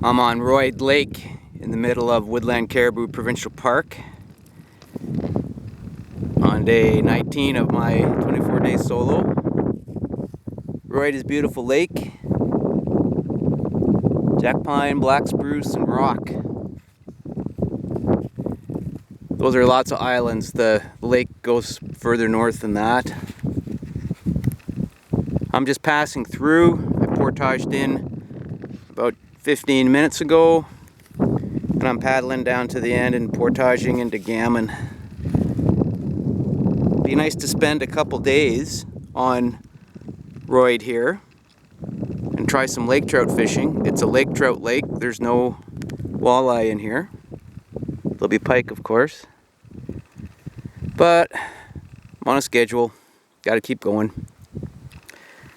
I'm on Royd Lake in the middle of Woodland Caribou Provincial Park on day 19 of my 24-day solo. Royd is a beautiful lake. Jack pine, black spruce, and rock. Those are lots of islands. The lake goes further north than that. I'm just passing through. I portaged in about 15 minutes ago, and I'm paddling down to the end and portaging into Gammon. Be nice to spend a couple days on Royd here and try some lake trout fishing. It's a lake trout lake. There's no walleye in here. There'll be pike, of course. But I'm on a schedule. Got to keep going.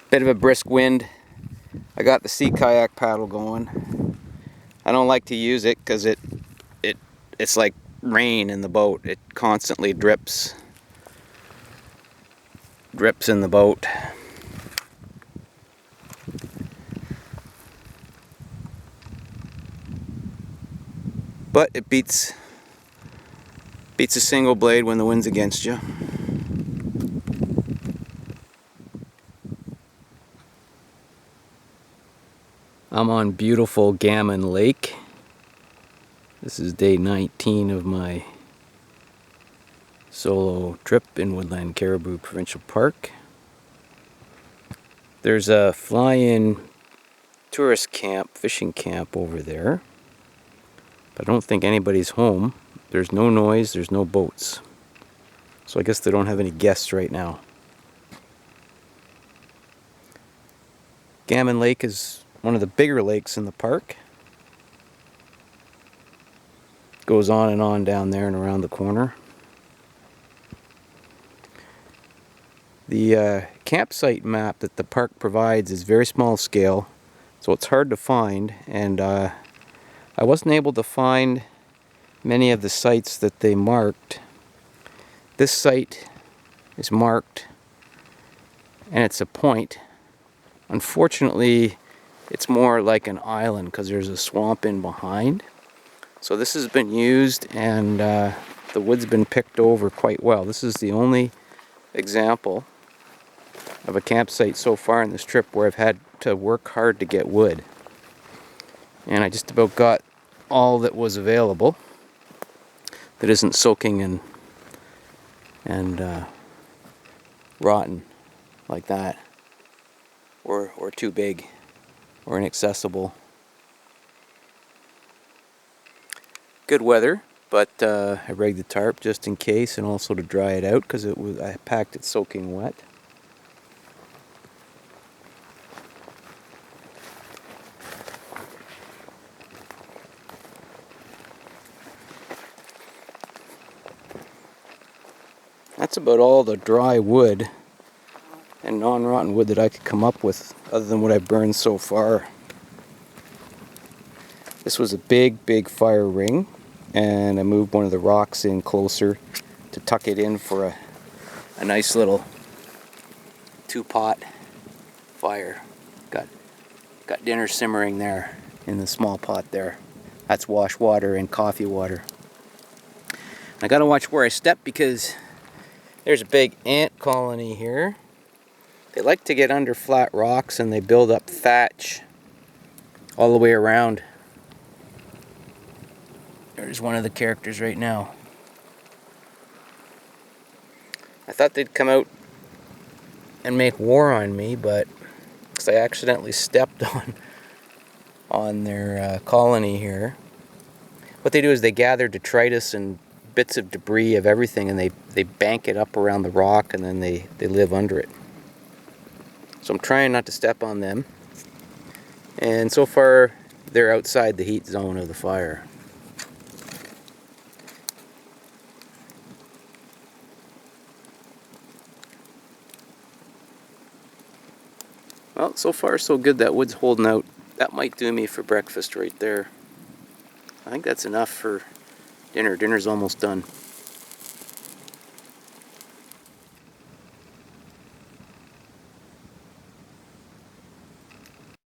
Bit of a brisk wind. I got the sea kayak paddle going. I don't like to use it because it's like rain in the boat. It constantly drips in the boat. But it beats a single blade when the wind's against you. I'm on beautiful Gammon Lake. This is day 19 of my solo trip in Woodland Caribou Provincial Park. There's a fly-in tourist camp, fishing camp over there. But I don't think anybody's home. There's no noise, there's no boats. So I guess they don't have any guests right now. Gammon Lake is one of the bigger lakes in the park. Goes on and on down there and around the corner. The campsite map that the park provides is very small scale, so it's hard to find, and I wasn't able to find many of the sites that they marked. This site is marked, and it's a point. Unfortunately, it's more like an island because there's a swamp in behind. So this has been used, and the wood's been picked over quite well. This is the only example of a campsite so far in this trip where I've had to work hard to get wood. And I just about got all that was available that isn't soaking and rotten like that, or too big or inaccessible. Good weather, but I rigged the tarp just in case, and also to dry it out because I packed it soaking wet. That's about all the dry wood and non-rotten wood that I could come up with, other than what I've burned so far. This was a big fire ring, and I moved one of the rocks in closer to tuck it in for a nice little 2-pot fire. Got dinner simmering there in the small pot there. That's wash water and coffee water. I gotta watch where I step because there's a big ant colony here. They like to get under flat rocks, and they build up thatch all the way around. There's one of the characters right now. I thought they'd come out and make war on me, but because I accidentally stepped on their colony here. What they do is they gather detritus and bits of debris of everything, and they bank it up around the rock, and then they live under it. So I'm trying not to step on them. And so far, they're outside the heat zone of the fire. Well, so far so good. That wood's holding out. That might do me for breakfast right there. I think that's enough for dinner. Dinner's almost done.